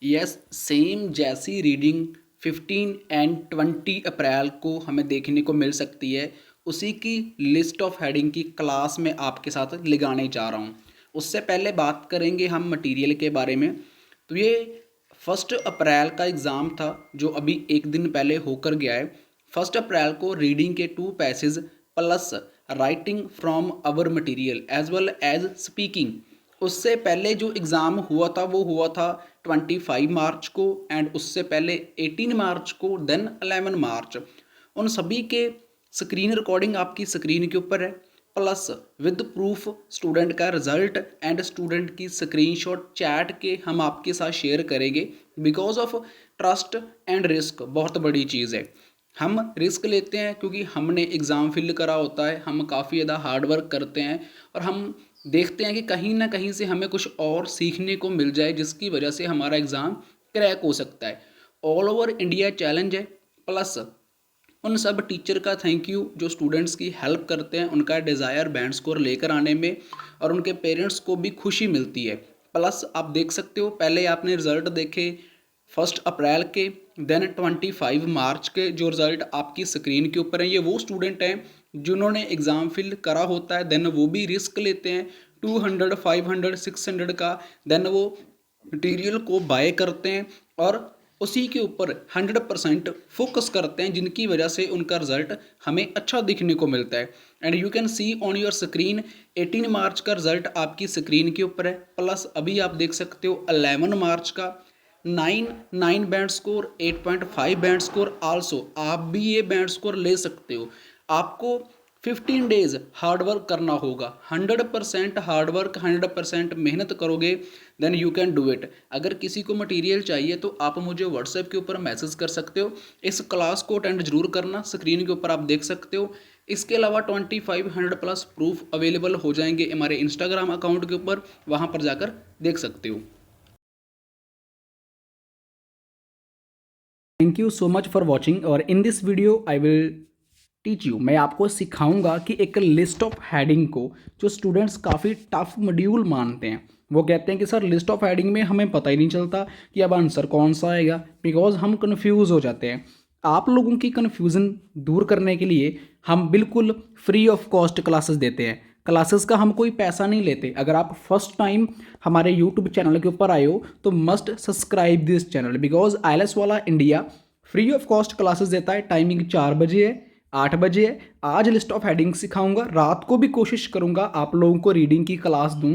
Yes, same जैसी reading 15 and 20 अप्रैल को हमें देखने को मिल सकती है, उसी की लिस्ट ऑफ हेडिंग की क्लास में आपके साथ लगाने जा रहा हूँ। उससे पहले बात करेंगे हम मटेरियल के बारे में। तो ये 1 अप्रैल का एग्ज़ाम था जो अभी एक दिन पहले होकर गया है। 1 अप्रैल को रीडिंग के 2 passage plus writing from our material as well as speaking. उससे पहले जो एग्ज़ाम हुआ था वो हुआ था 25 मार्च को, एंड उससे पहले 18 मार्च को, देन 11 मार्च। उन सभी के स्क्रीन रिकॉर्डिंग आपकी स्क्रीन के ऊपर है, प्लस विद प्रूफ स्टूडेंट का रिजल्ट एंड स्टूडेंट की स्क्रीनशॉट चैट के हम आपके साथ शेयर करेंगे। Because of trust and risk बहुत बड़ी चीज़ है। हम रिस्क लेते हैं क्योंकि हमने एग्ज़ाम फिल करा होता है, हम काफ़ी ज़्यादा हार्ड वर्क करते हैं और हम देखते हैं कि कहीं ना कहीं से हमें कुछ और सीखने को मिल जाए जिसकी वजह से हमारा एग्ज़ाम क्रैक हो सकता है। ऑल ओवर इंडिया चैलेंज है, प्लस उन सब टीचर का थैंक यू जो स्टूडेंट्स की हेल्प करते हैं, उनका डिज़ायर बैंड स्कोर लेकर आने में, और उनके पेरेंट्स को भी खुशी मिलती है। प्लस आप देख सकते हो, पहले आपने रिज़ल्ट देखे 1 अप्रैल के, देन 25 मार्च के जो रिज़ल्ट आपकी स्क्रीन के ऊपर हैं, ये वो स्टूडेंट हैं जिन्होंने एग्ज़ाम फिल करा होता है, देन वो भी रिस्क लेते हैं 200, 500, 600 का, देन वो मटीरियल को बाय करते हैं और उसी के ऊपर 100% फोकस करते हैं, जिनकी वजह से उनका रिजल्ट हमें अच्छा दिखने को मिलता है। And you can see on your screen 18 मार्च का रिजल्ट आपकी स्क्रीन के ऊपर है, प्लस अभी आप देख सकते हो 11 मार्च का 9 band score, 8.5 band score. Also आप भी ये बैंड स्कोर ले सकते हो। आपको 15 डेज हार्ड वर्क करना होगा, 100% हार्ड वर्क, 100% मेहनत करोगे, then you can do it. अगर किसी को मटेरियल चाहिए तो आप मुझे व्हाट्सएप के ऊपर मैसेज कर सकते हो। इस क्लास को अटेंड जरूर करना, स्क्रीन के ऊपर आप देख सकते हो। इसके अलावा 2500+ प्रूफ अवेलेबल हो जाएंगे हमारे इंस्टाग्राम अकाउंट के ऊपर, वहाँ पर जाकर देख सकते हो। Thank you so much for watching, और in this video I will teach you, मैं आपको सिखाऊंगा कि एक लिस्ट ऑफ हेडिंग को जो स्टूडेंट्स काफ़ी टफ मॉड्यूल मानते हैं, वो कहते हैं कि सर लिस्ट ऑफ हेडिंग में हमें पता ही नहीं चलता कि अब आंसर कौन सा आएगा, बिकॉज हम कंफ्यूज हो जाते हैं। आप लोगों की कन्फ्यूज़न दूर करने के लिए हम बिल्कुल फ्री ऑफ कॉस्ट क्लासेस देते हैं। क्लासेस का हम कोई पैसा नहीं लेते। अगर आप फर्स्ट टाइम हमारे यूट्यूब चैनल के ऊपर आए हो तो must subscribe this channel, because ILS वाला India free of cost classes देता है। टाइमिंग 4 बजे है, 8 बजे है। आज लिस्ट ऑफ हेडिंग सिखाऊंगा, रात को भी कोशिश करूंगा आप लोगों को रीडिंग की क्लास दूं,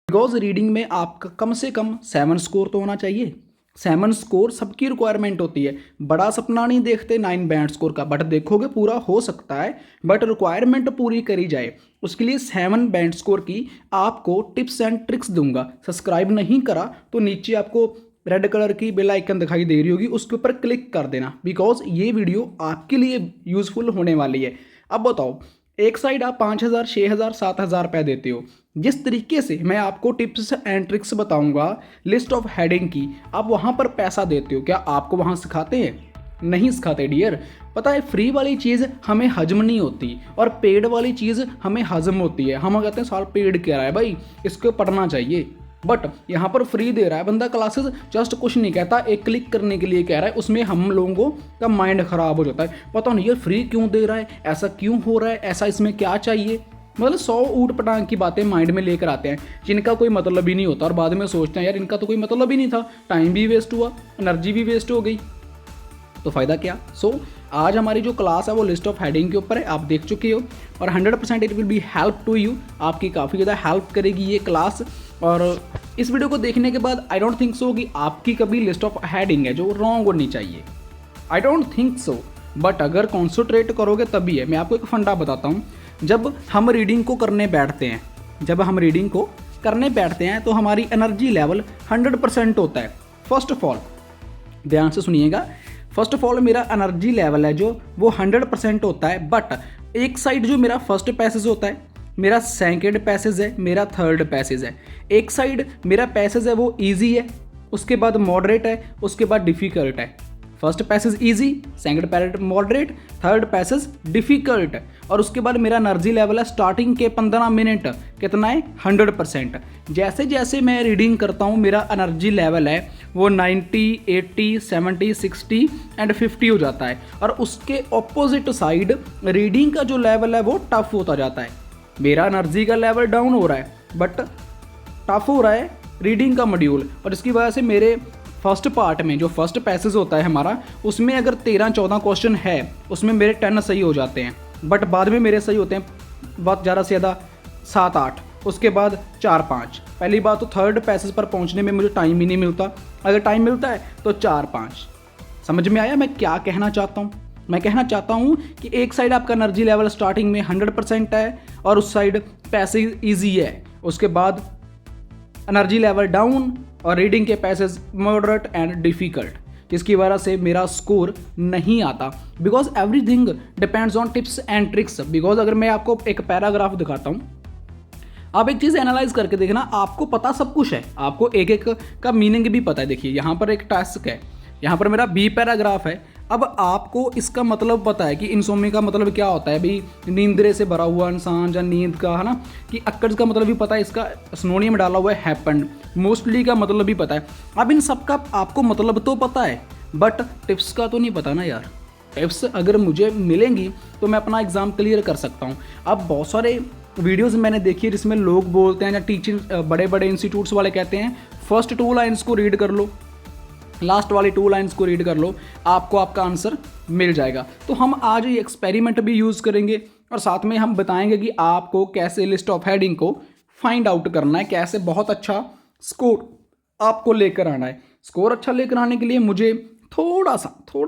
बिकॉज रीडिंग में आपका कम से कम 7 स्कोर तो होना चाहिए। 7 स्कोर सबकी रिक्वायरमेंट होती है। बड़ा सपना नहीं देखते 9 बैंड स्कोर का, बट देखोगे पूरा हो सकता है, बट रिक्वायरमेंट पूरी करी जाए उसके लिए 7 बैंड स्कोर की आपको टिप्स एंड ट्रिक्स दूंगा। सब्सक्राइब नहीं करा तो नीचे आपको रेड कलर की बेल आइकन दिखाई दे रही होगी, उसके ऊपर क्लिक कर देना, बिकॉज ये वीडियो आपके लिए यूजफुल होने वाली है। अब बताओ, एक साइड आप 5,000, 6,000, 7,000 रुपये देते हो, जिस तरीके से मैं आपको टिप्स एंड ट्रिक्स बताऊंगा लिस्ट ऑफ हेडिंग की, आप वहाँ पर पैसा देते हो, क्या आपको वहाँ सिखाते हैं? नहीं सिखाते डियर। पता है, फ्री वाली चीज़ हमें हजम नहीं होती और पेड वाली चीज़ हमें हजम होती है। हम कहते हैं साल पेड कह रहा है भाई, इसको पढ़ना चाहिए, बट यहाँ पर फ्री दे रहा है बंदा क्लासेस, जस्ट कुछ नहीं कहता, एक क्लिक करने के लिए कह रहा है। उसमें हम लोगों का माइंड ख़राब हो जाता है, पता नहीं यार फ्री क्यों दे रहा है, ऐसा क्यों हो रहा है, ऐसा इसमें क्या चाहिए। मतलब 100 ऊट पटांग की बातें माइंड में लेकर आते हैं जिनका कोई मतलब ही नहीं होता, और बाद में सोचते हैं यार इनका तो कोई मतलब ही नहीं था, टाइम भी वेस्ट हुआ, एनर्जी भी वेस्ट हो गई, तो फ़ायदा क्या। आज हमारी जो क्लास है वो लिस्ट ऑफ हेडिंग के ऊपर है, आप देख चुके हो, और 100% it will be help to you. आपकी काफ़ी ज़्यादा हेल्प करेगी ये क्लास। और इस वीडियो को देखने के बाद आई डोंट थिंक सो कि आपकी कभी लिस्ट ऑफ हेडिंग है जो रॉन्ग होनी चाहिए, I don't think so, but अगर कॉन्सेंट्रेट करोगे तभी है। मैं आपको एक फंडा बताता हूँ, जब हम रीडिंग को करने बैठते हैं तो हमारी एनर्जी लेवल 100% होता है। फर्स्ट ऑफ ऑल ध्यान से सुनिएगा, फर्स्ट ऑफ ऑल मेरा एनर्जी लेवल है जो वो 100% होता है, बट एक साइड जो मेरा फर्स्ट पैसेज होता है, मेरा सेकंड पैसेज है, मेरा थर्ड पैसेज है। एक साइड मेरा पैसेज है वो इजी है, उसके बाद मॉडरेट है, उसके बाद डिफ़िकल्ट है। First passage easy, second passage moderate, third passage difficult, और उसके बाद मेरा एनर्जी लेवल है स्टार्टिंग के 15 मिनट कितना है 100%। जैसे जैसे मैं रीडिंग करता हूँ मेरा एनर्जी लेवल है वो 90, 80, 70, 60 एंड 50 हो जाता है, और उसके ऑपोजिट साइड रीडिंग का जो लेवल है वो टफ होता जाता है। मेरा एनर्जी का लेवल डाउन हो रहा है बट टफ हो रहा है रीडिंग का मॉड्यूल, और इसकी वजह से मेरे फर्स्ट पार्ट में जो फर्स्ट पैसेज होता है हमारा, उसमें अगर 13-14 क्वेश्चन है उसमें मेरे 10 सही हो जाते हैं, बट बाद में मेरे सही होते हैं बहुत ज़्यादा से ज़्यादा 7-8, उसके बाद 4-5। पहली बात तो थर्ड पैसेज पर पहुंचने में मुझे टाइम ही नहीं मिलता, अगर टाइम मिलता है तो 4-5। समझ में आया मैं क्या कहना चाहता हूँ? मैं कहना चाहता हूँ कि एक साइड आपका एनर्जी लेवल स्टार्टिंग में 100% है और उस साइड पैसेज ईजी है, उसके बाद एनर्जी लेवल डाउन और रीडिंग के पैसेज मॉडरेट एंड डिफ़िकल्ट, जिसकी वजह से मेरा स्कोर नहीं आता। Because everything depends on tips and tricks. Because अगर मैं आपको एक पैराग्राफ दिखाता हूँ, आप एक चीज़ एनालाइज करके देखना, आपको पता सब कुछ है, आपको एक एक का मीनिंग भी पता है। देखिए यहाँ पर एक टास्क है, यहाँ पर मेरा बी पैराग्राफ है। अब आपको इसका मतलब पता है कि इंसोम्निया का मतलब क्या होता है, भाई नींदरे से भरा हुआ इंसान या नींद का, है ना, कि अक्कड़ का मतलब भी पता है, इसका सिनोनियम डाला हुआ है हैपेंड, मोस्टली का मतलब भी पता है। अब इन सब का आपको मतलब तो पता है बट टिप्स का तो नहीं पता ना यार। टिप्स अगर मुझे मिलेंगी तो मैं अपना एग्ज़ाम क्लियर कर सकता हूँ। अब बहुत सारे वीडियोस मैंने देखी है जिसमें लोग बोलते हैं या टीचिंग बड़े बड़े इंस्टीट्यूट्स वाले कहते हैं फर्स्ट 2 लाइन्स को रीड कर लो, लास्ट वाली 2 लाइन्स को रीड कर लो, आपको आपका आंसर मिल जाएगा। तो हम आज ये एक्सपेरिमेंट भी यूज़ करेंगे और साथ में हम बताएंगे कि आपको कैसे लिस्ट ऑफ हेडिंग को फाइंड आउट करना है, कैसे बहुत अच्छा स्कोर आपको लेकर आना है। स्कोर अच्छा लेकर आने के लिए मुझे थोड़ा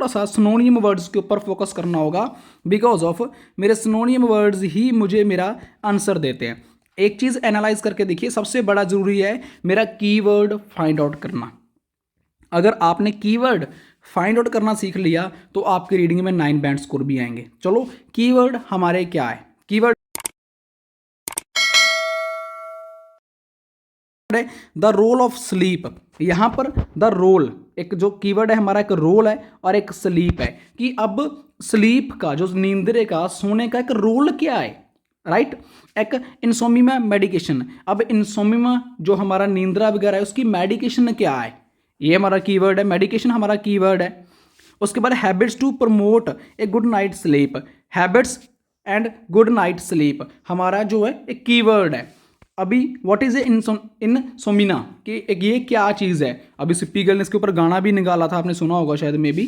सा सिनोनियम वर्ड्स के ऊपर फोकस करना होगा, बिकॉज ऑफ मेरे सिनोनियम वर्ड्स ही मुझे मेरा आंसर देते हैं। एक चीज़ एनालाइज करके देखिए, सबसे बड़ा ज़रूरी है मेरा कीवर्ड फाइंड आउट करना। अगर आपने कीवर्ड फाइंड आउट करना सीख लिया तो आपकी रीडिंग में 9 बैंड स्कोर भी आएंगे। चलो कीवर्ड हमारे क्या है, कीवर्ड है द रोल ऑफ स्लीप। यहाँ पर द रोल एक जो कीवर्ड है हमारा, एक रोल है और एक स्लीप है, कि अब स्लीप का जो नींदरे का सोने का एक रोल क्या है, राइट। एक इंसोम्निया मेडिकेशन, अब इंसोम्निया जो हमारा नींदरा वगैरह है उसकी मेडिकेशन क्या है, ये हमारा कीवर्ड है, मेडिकेशन हमारा कीवर्ड है। उसके बाद habits to promote a good night sleep, habits and good night sleep हमारा जो है एक कीवर्ड है। अभी व्हाट इज ए इंसोम्निया कि ये क्या चीज़ है, अभी सिप्पी गर्ल ने इसके ऊपर गाना भी निकाला था, आपने सुना होगा शायद में भी।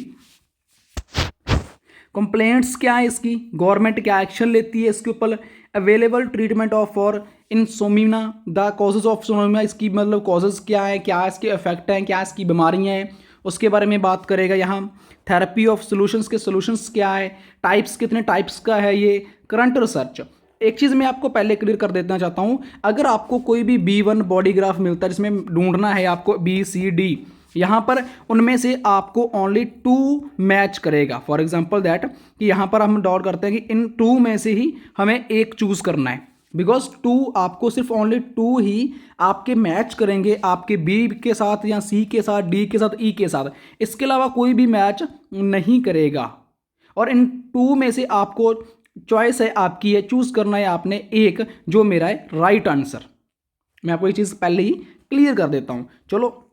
कंप्लेंट्स क्या है इसकी, गवर्नमेंट क्या एक्शन लेती है इसके ऊपर, available treatment of for insomnia, the causes of insomnia, इसकी मतलब कॉजेज क्या है, क्या इसके इफेक्ट हैं, क्या इसकी बीमारियां हैं, उसके बारे में बात करेगा यहाँ। थेरेपी ऑफ सोल्यूशंस के सोल्यूशंस क्या है, टाइप्स कितने टाइप्स का है ये, करंट रिसर्च। एक चीज़ मैं आपको पहले क्लियर कर देना चाहता हूँ, अगर आपको कोई भी B1 बॉडी ग्राफ मिलता है जिसमें ढूंढना है आपको BCD, यहाँ पर उनमें से आपको ओनली 2 मैच करेगा। फॉर एग्जांपल दैट कि यहाँ पर हम डाउट करते हैं कि इन 2 में से ही हमें एक चूज़ करना है, बिकॉज 2 आपको सिर्फ ओनली 2 ही आपके मैच करेंगे, आपके B के साथ या C के साथ, D के साथ, E के साथ, इसके अलावा कोई भी मैच नहीं करेगा। और इन 2 में से आपको चॉइस है आपकी है, चूज़ करना है आपने एक जो मेरा है राइट आंसर। मैं आपको ये चीज़ पहले ही क्लियर कर देता हूँ। चलो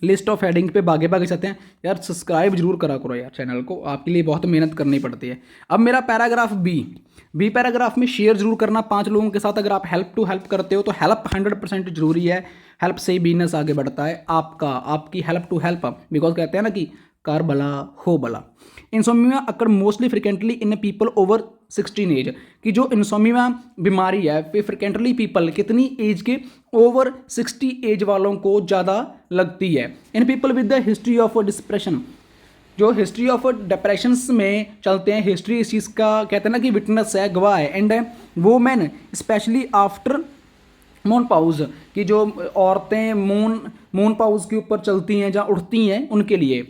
लिस्ट ऑफ हेडिंग पे भागे चलते हैं। यार सब्सक्राइब जरूर करा करो यार चैनल को, आपके लिए बहुत मेहनत करनी पड़ती है। अब मेरा पैराग्राफ बी पैराग्राफ में शेयर जरूर करना 5 लोगों के साथ। अगर आप हेल्प टू हेल्प करते हो तो हेल्प 100% जरूरी है, हेल्प से ही बिजनेस आगे बढ़ता है आपका, आपकी हेल्प टू हेल्प। बिकॉज कहते हैं ना कि कर भला हो भला। Insomnia occur mostly frequently in people over 16 age, कि जो इंसोम्निया बीमारी है फिर फ्रिक्वेंटली पीपल कितनी एज के, ओवर 60 एज वालों को ज़्यादा लगती है। In people with the history of depression, जो हिस्ट्री ऑफ डिप्रेशंस में चलते हैं, हिस्ट्री इस चीज़ का कहते हैं ना कि विटनेस है, गवाह है। And women specially after moon pause, की जो औरतें मून पाउज के ऊपर चलती हैं जहाँ उठती हैं उनके लिए।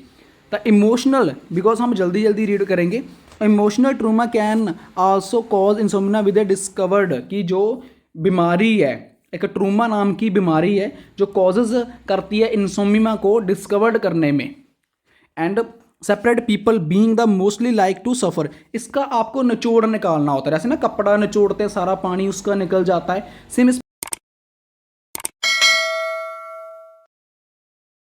द इमोशनल, बिकॉज हम जल्दी जल्दी रीड करेंगे, emotional trauma can also cause insomnia with discovered, की जो बीमारी है एक ट्रूमा नाम की बीमारी है जो कॉजेज करती है इंसोम्निया को डिस्कवर्ड करने में। And separate people being the mostly like to suffer. इसका आपको निचोड़ निकालना होता है, जैसे ना कपड़ा निचोड़ते हैं सारा पानी उसका निकल जाता है, सेम इस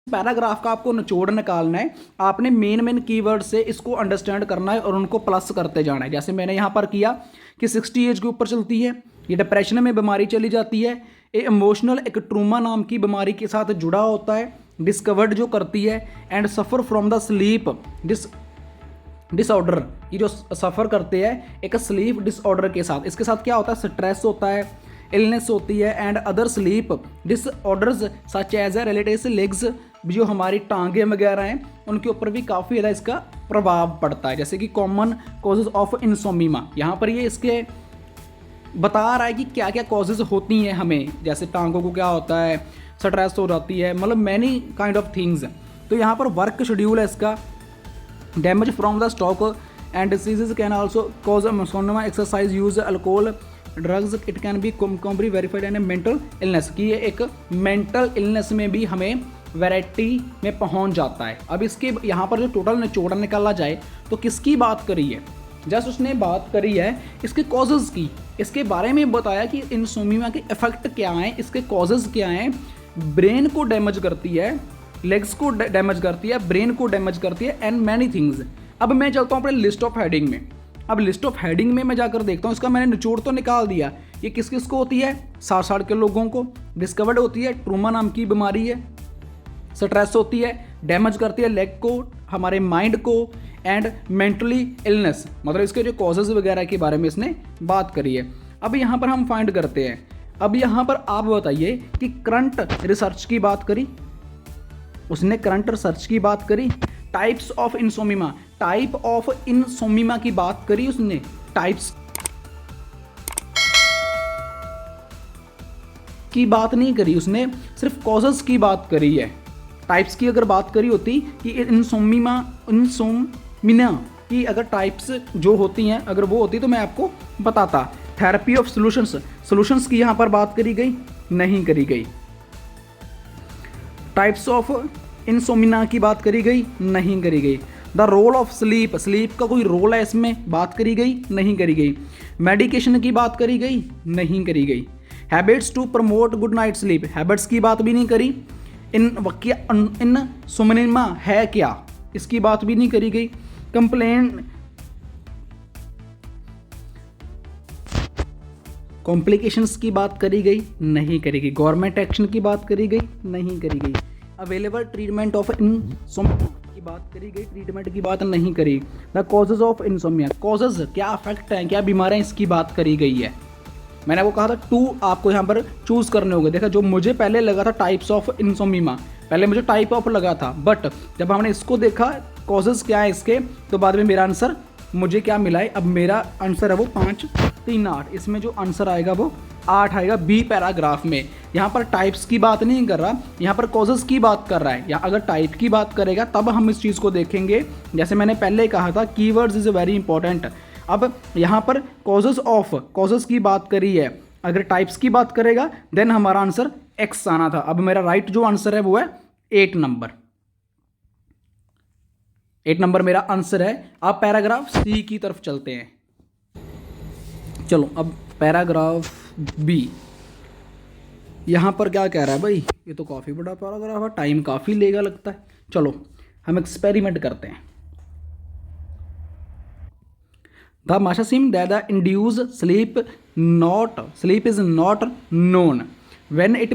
पैराग्राफ का आपको निचोड़ निकालना है। आपने मेन मेन कीवर्ड से इसको अंडरस्टैंड करना है और उनको प्लस करते जाना है। जैसे मैंने यहाँ पर किया कि 60 एज के ऊपर चलती है, ये डिप्रेशन में बीमारी चली जाती है, ये इमोशनल एक ट्रूमा नाम की बीमारी के साथ जुड़ा होता है, डिस्कवर्ड जो करती है, and suffer from the sleep disorder, ये जो सफ़र करते हैं एक स्लीप डिसऑर्डर के साथ। इसके साथ क्या होता है, स्ट्रेस होता है, इलनेस होती है, and other sleep disorders such as a relative legs, जो हमारी टांगें वगैरह हैं उनके ऊपर भी काफ़ी ज़्यादा इसका प्रभाव पड़ता है। जैसे कि कॉमन कॉजेज़ ऑफ इंसोमिया, यहाँ पर ये इसके बता रहा है कि क्या क्या कॉजेज़ होती हैं हमें, जैसे टांगों को क्या होता है, स्ट्रेस हो जाती है, मतलब मैनी काइंड ऑफ थिंग्स। तो यहाँ पर वर्क शेड्यूल है इसका, damage from the stock and diseases can also cause insomnia, exercise use alcohol drugs, it can be comorbid verified and mental illness, कि ये एक मेंटल इलनेस में भी हमें वैरायटी में पहुंच जाता है। अब इसके यहाँ पर जो टोटल निचोड़ निकाला जाए तो किसकी बात करी है, जस्ट उसने बात करी है इसके कॉजेज़ की, इसके बारे में बताया कि इंसोम्निया के इफेक्ट क्या हैं, इसके कॉजेज़ क्या हैं। ब्रेन को डैमेज करती है, लेग्स को डैमेज करती है, ब्रेन को डैमेज करती है, एंड मैनी थिंग्स। अब मैं चलता हूँ अपने लिस्ट ऑफ हेडिंग में। अब लिस्ट ऑफ हेडिंग में मैं जाकर देखता हूँ, इसका मैंने निचोड़ तो निकाल दिया, ये किस किस को होती है, 60 के लोगों को, डिस्कवर्ड होती है, ट्रूमा नाम की बीमारी है, स्ट्रेस होती है, डैमेज करती है लेग को, हमारे माइंड को, एंड मेंटली इलनेस, मतलब इसके जो कॉजेज़ वगैरह के बारे में इसने बात करी है। अब यहाँ पर हम फाइंड करते हैं। अब यहाँ पर आप बताइए कि करंट रिसर्च की बात करी, उसने करंट रिसर्च की बात करी, types of insomnia, type of insomnia की बात करी उसने, टाइप्स की बात नहीं करी उसने, सिर्फ कॉजेज़ की बात करी है। टाइप्स की अगर बात करी होती कि इंसोम्निया की अगर टाइप्स जो होती हैं अगर वो होती तो मैं आपको बताता। थेरेपी ऑफ सॉल्यूशंस की यहाँ पर बात करी गई, नहीं करी गई। टाइप्स ऑफ इंसोम्निया की बात करी गई, नहीं करी गई। The role of sleep, sleep का कोई रोल है इसमें, बात करी गई, नहीं करी गई। मेडिकेशन की बात करी गई, नहीं करी गई। Habits to promote good night sleep, habits की बात भी नहीं करी। इंसोम्निया है क्या, इसकी बात भी नहीं करी गई। कॉम्प्लिकेशंस की बात करी गई, नहीं करी गई। गवर्नमेंट एक्शन की बात करी गई, नहीं करी गई। अवेलेबल ट्रीटमेंट ऑफ इंसोम्निया की बात करी गई, ट्रीटमेंट की बात नहीं करी। The causes of insomnia, causes क्या अफेक्ट हैं, क्या बीमारियाँ, इसकी बात करी गई है। मैंने वो कहा था 2 आपको यहाँ पर चूज़ करने होंगे। देखा, जो मुझे पहले लगा था टाइप्स ऑफ इंसोम्निया, पहले मुझे टाइप ऑफ लगा था, बट जब हमने इसको देखा कॉजेज़ क्या है इसके, तो बाद में मेरा आंसर मुझे क्या मिला है, अब मेरा आंसर है वो 5, 3, 8। इसमें जो आंसर आएगा वो 8 आएगा बी पैराग्राफ में। यहाँ पर टाइप्स की बात नहीं कर रहा, यहाँ पर कॉजेज़ की बात कर रहा है। या अगर टाइप की बात करेगा तब हम इस चीज़ को देखेंगे। जैसे मैंने पहले कहा था, कीवर्ड्स इज़ वेरी इंपॉर्टेंट। अब यहाँ पर कॉजेज़ की बात करी है, अगर टाइप्स की बात करेगा देन हमारा आंसर एक्स आना था। अब मेरा राइट जो आंसर है वो है 8 नंबर। 8 नंबर मेरा आंसर है। अब पैराग्राफ सी की तरफ चलते हैं। चलो अब पैराग्राफ बी, यहाँ पर क्या कह रहा है भाई, ये तो काफ़ी बड़ा पैराग्राफ है, टाइम काफ़ी लेगा लगता है। चलो हम एक्सपेरिमेंट करते हैं। The mechanism that the induce sleep is not known when it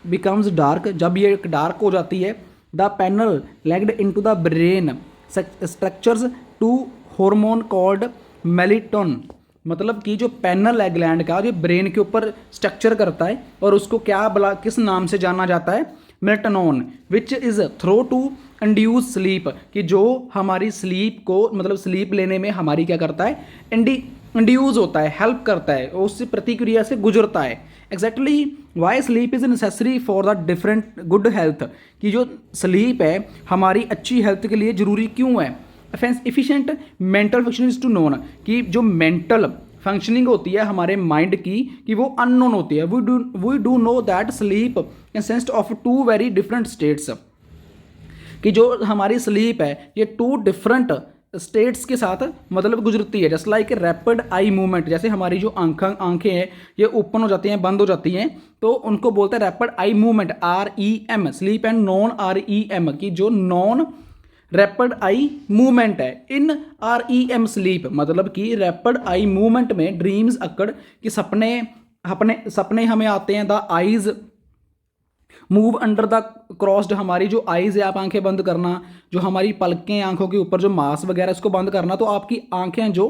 becomes dark, जब ये डार्क हो जाती है। The pineal legged into the brain structures to hormone called melatonin, मतलब कि जो पैनल है ग्लैंड का, जो ब्रेन के ऊपर स्ट्रक्चर करता है, और उसको क्या किस नाम से जाना जाता है, melatonin, which is thought to induce sleep, कि जो हमारी स्लीप को, मतलब स्लीप लेने में हमारी क्या करता है, इंड्यूस होता है, हेल्प करता है, उससे प्रतिक्रिया से गुजरता है। Exactly Y sleep is necessary for the different good health, कि जो स्लीप है हमारी अच्छी हेल्थ के लिए ज़रूरी क्यों है। Efficient mental function is to known, कि जो मेंटल फंक्शनिंग होती है हमारे माइंड की, कि वो अननोन होती है। We do know that sleep consist of 2 very different states, कि जो हमारी स्लीप है ये 2 डिफरेंट स्टेट्स के साथ मतलब गुजरती है, just like rapid eye movement. जैसे हमारी जो आंखें हैं ये ओपन हो जाती हैं, बंद हो जाती हैं, तो उनको बोलते हैं rapid eye movement, REM, sleep and non REM, की जो नॉन रैपिड आई मूवमेंट है इन REM स्लीप, मतलब कि रैपिड आई मूवमेंट में ड्रीम्स अक्कड़ कि सपने हमें आते हैं। The eyes move under the crossed, हमारी जो आईज है, आप आंखें बंद करना, जो हमारी पलकें आंखों के ऊपर जो मांस वगैरह इसको बंद करना, तो आपकी आंखें जो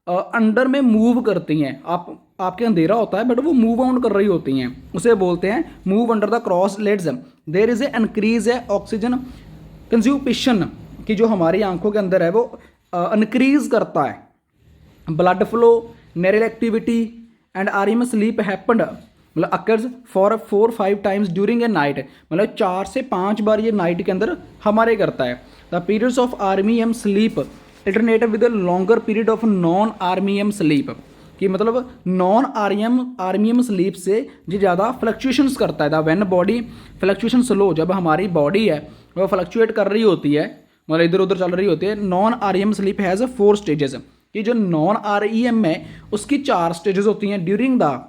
अंडर में मूव करती हैं, आपके अंधेरा होता है बट वो मूव ऑन कर रही होती हैं, उसे बोलते हैं move under the cross lids. There is a increase है ऑक्सीजन कंज्यूपेशन, की जो हमारी आंखों के अंदर है वो इंक्रीज करता है blood flow, neural activity and REM sleep happened, मतलब occurs for 4-5 times during a night, मतलब 4 से 5 बार ये नाइट के अंदर हमारे करता है। The periods of REM sleep alternate with a longer period of non REM sleep, कि मतलब नॉन REM स्लीप से जो ज़्यादा फ्लक्चुएशंस करता है। The when body fluctuation slow, जब हमारी बॉडी है वो फ्लक्चुएट कर रही होती है, मतलब इधर उधर चल रही होती है। Non REM sleep has 4 stages, कि जो नॉन REM है उसकी 4 स्टेजेस होती हैं। During the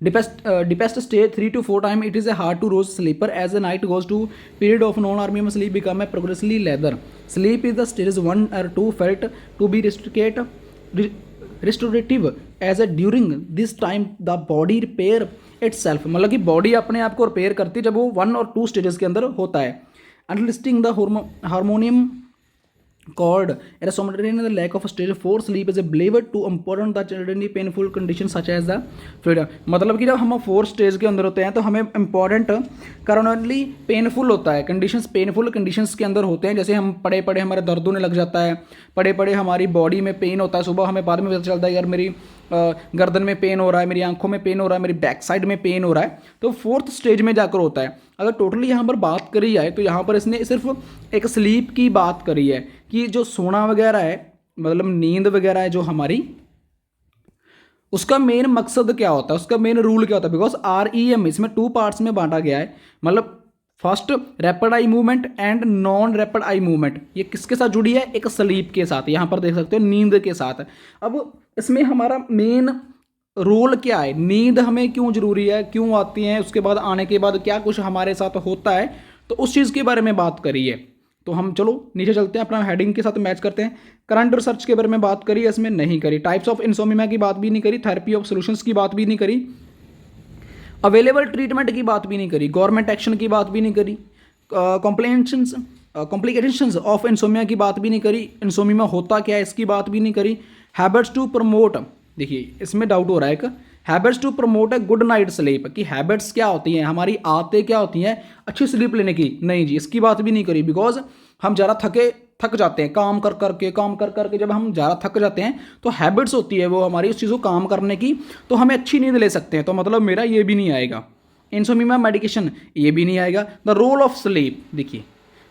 deepest stage 3 to 4 time it is a hard to rouse sleeper as the night goes to period of non-REM sleep become a progressively leather sleep is the stages 1 or 2 felt to be restorative as a during this time the body repair itself, मतलब कि body अपने आप को repair करती है जब वो 1 और 2 स्टेजेस के अंदर होता है। अनलिस्टिंग the harmonium called erythromelalgia in the lack of stage 4 sleep is believed to important the children painful conditions such as the fluid, मतलब कि जब हम 4 स्टेज के अंदर होते हैं तो हमें इंपॉर्टेंट करोनली पेनफुल होता है, कंडीशंस पेनफुल कंडीशंस के अंदर होते हैं। जैसे हम पड़े पड़े हमारे दर्द होने लग जाता है, पड़े पड़े हमारी बॉडी में पेन होता है, सुबह हमें बाद में पता चलता है यार मेरी गर्दन में पेन हो रहा है, मेरी आंखों में पेन हो रहा है, मेरी बैक साइड में पेन हो रहा है, तो 4th स्टेज में जाकर होता है। अगर टोटली यहाँ पर बात करी जाए तो यहाँ पर इसने सिर्फ एक स्लीप की बात करी है कि जो सोना वगैरह है, मतलब नींद वगैरह है जो हमारी, उसका मेन मकसद क्या होता है, उसका मेन रूल क्या होता है। बिकॉज REM इसमें 2 पार्ट्स में बांटा गया है, मतलब first rapid eye movement and non rapid eye movement, ये किसके साथ जुड़ी है, एक स्लीप के साथ, यहाँ पर देख सकते हो नींद के साथ। अब इसमें हमारा मेन रोल क्या है, नींद हमें क्यों जरूरी है, क्यों आती है, उसके बाद आने के बाद क्या कुछ हमारे साथ होता है, तो उस चीज़ के बारे में बात करी है। तो हम चलो नीचे चलते हैं, अपना हेडिंग के साथ मैच करते हैं। करंट रिसर्च के बारे में बात करी, इसमें नहीं करी। टाइप्स ऑफ इंसोम्निया की बात भी नहीं करी, थेरेपी ऑफ सॉल्यूशंस की बात भी नहीं करी, अवेलेबल ट्रीटमेंट की बात भी नहीं करी, गवर्नमेंट एक्शन की बात भी नहीं करी, कॉम्प्लिकेशंस ऑफ इंसोम्निया की बात भी नहीं करी, इंसोम्निया होता क्या है इसकी बात भी नहीं करी। हैबिट्स टू प्रमोट, देखिए इसमें डाउट हो रहा है एक, habits to promote a good night sleep, कि हैबिट्स क्या होती हैं, हमारी आदतें क्या होती हैं अच्छी स्लीप लेने की, नहीं जी इसकी बात भी नहीं करी। बिकॉज हम ज़्यादा थक जाते हैं काम कर करके जब हम ज़्यादा थक जाते हैं तो हैबिट्स होती है वो हमारी उस चीज़ को काम करने की, तो हमें अच्छी नींद ले सकते हैं। तो मतलब मेरा ये भी नहीं आएगा, इंसोम्निया मेडिकेशन ये भी नहीं आएगा। द रोल ऑफ स्लीप, देखिए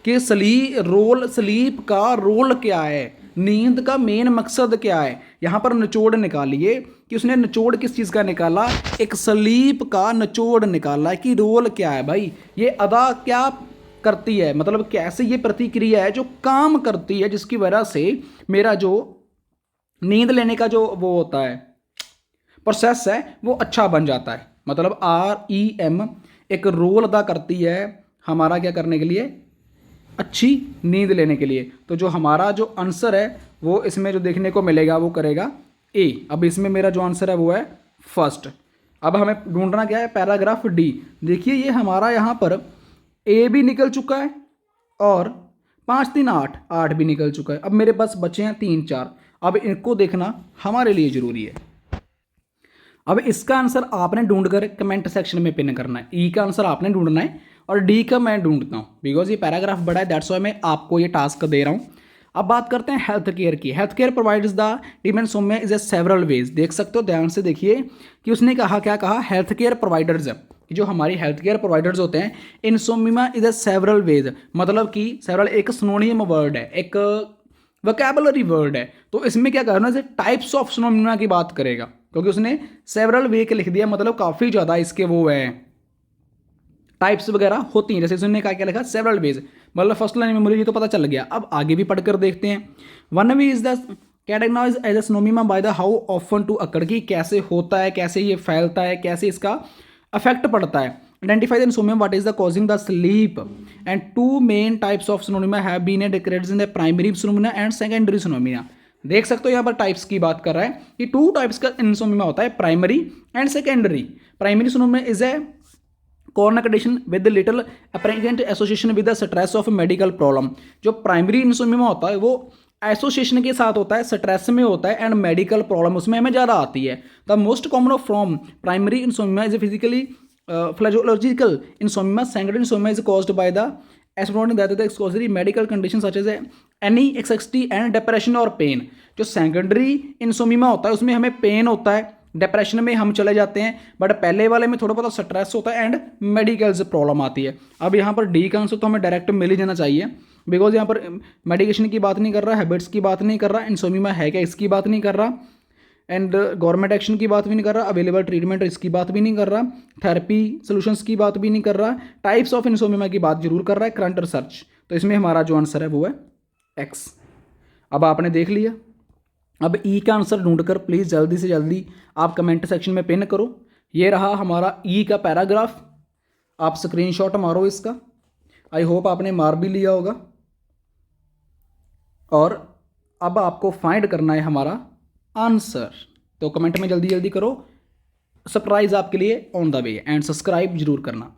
कि स्लीप का रोल क्या है, नींद का मेन मकसद क्या है, यहाँ पर निचोड़ निकालिए कि उसने निचोड़ किस चीज़ का निकाला, एक स्लीप का निचोड़ निकाला कि रोल क्या है भाई, ये अदा क्या करती है, मतलब कैसे ये प्रतिक्रिया है जो काम करती है जिसकी वजह से मेरा जो नींद लेने का जो वो होता है प्रोसेस है वो अच्छा बन जाता है। मतलब REM एक रोल अदा करती है हमारा क्या करने के लिए, अच्छी नींद लेने के लिए। तो जो हमारा जो आंसर है वो इसमें जो देखने को मिलेगा वो करेगा A। अब इसमें मेरा जो आंसर है वो है फर्स्ट। अब हमें ढूंढना क्या है, पैराग्राफ D। देखिए ये हमारा यहाँ पर A भी निकल चुका है और 5 3 8 भी निकल चुका है। अब मेरे पास बचे हैं 3 4, अब इनको देखना हमारे लिए ज़रूरी है। अब इसका आंसर आपने ढूंढकर कमेंट सेक्शन में पिन करना है। E का आंसर आपने ढूंढना है और D का मैं ढूंढता हूँ, बिकॉज ये पैराग्राफ बड़ा है, दैट्स वाई मैं आपको ये टास्क दे रहा हूँ। अब बात करते हैं हेल्थ केयर की। Health care provides the insomnia is a several ways, देख सकते हो ध्यान से देखिए कि उसने कहा क्या कहा, हेल्थ केयर प्रोवाइडर्स, जो हमारी हेल्थ केयर प्रोवाइडर्स होते हैं, insomnia is a several ways, मतलब कि सेवरल एक सिनोनियम वर्ड है, एक वोकैबुलरी वर्ड है। तो इसमें क्या करना है, टाइप्स ऑफ इंसोम्निया की बात करेगा, क्योंकि उसने सेवरल वे के लिख दिया, मतलब काफ़ी ज़्यादा इसके वो है टाइप्स वगैरह होती हैं। जैसे उसने कहा क्या लिखा, सेवरल वेज, मतलब फर्स्ट लाइन में मुझे ये तो पता चल गया। अब आगे भी पढ़कर देखते हैं। One we is the categorize as a insomnia by the how often to occur, की कैसे होता है, कैसे ये फैलता है, कैसे इसका अफेक्ट पड़ता है। Identify the insomnia what is the causing the sleep and two main types of insomnia have been declared in the primary insomnia and secondary insomnia. देख सकते हो यहाँ पर टाइप्स की बात कर रहा है कि 2 टाइप्स का सिनोनिमा होता है, primary and secondary. Primary insomnia is a corner condition with little apparent association with the stress of medical problem. जो प्राइमरी इंसोम्निया होता है वो एसोसिएशन के साथ होता है, स्ट्रेस में होता है एंड मेडिकल प्रॉब्लम उसमें हमें ज़्यादा आती है। The most common of from primary insomnia is physically physiological insomnia. Secondary insomnia is caused by the astronautic that the exposure medical condition such as anxiety and depression और pain. जो secondary insomnia होता है उसमें हमें pen होता है, depression में हम चले जाते हैं, बट पहले वाले में थोड़ा बहुत स्ट्रेस होता है एंड मेडिकल से प्रॉब्लम आती है। अब यहाँ पर डी का आंसर तो हमें डायरेक्ट मिल ही जाना चाहिए, बिकॉज यहाँ पर मेडिकेशन की बात नहीं कर रहा, हैबिट्स की बात नहीं कर रहा, इंसोम्निया है क्या इसकी बात नहीं कर रहा, एंड गवर्नमेंट एक्शन की बात भी नहीं कर रहा, अवेलेबल ट्रीटमेंट इसकी बात भी नहीं कर रहा, थेरेपी सोल्यूशंस की बात भी नहीं कर रहा, टाइप्स ऑफ इंसोम्निया की बात जरूर कर रहा है, करंट रिसर्च। तो इसमें हमारा जो आंसर है वो है एक्स। अब आपने देख लिया। अब ई का आंसर ढूंढकर प्लीज़ जल्दी से जल्दी आप कमेंट सेक्शन में पिन करो। ये रहा हमारा ई का पैराग्राफ, आप स्क्रीनशॉट मारो इसका। आई होप आपने मार भी लिया होगा। और अब आपको फाइंड करना है हमारा आंसर, तो कमेंट में जल्दी जल्दी करो। सरप्राइज आपके लिए on the way, and subscribe जरूर करना।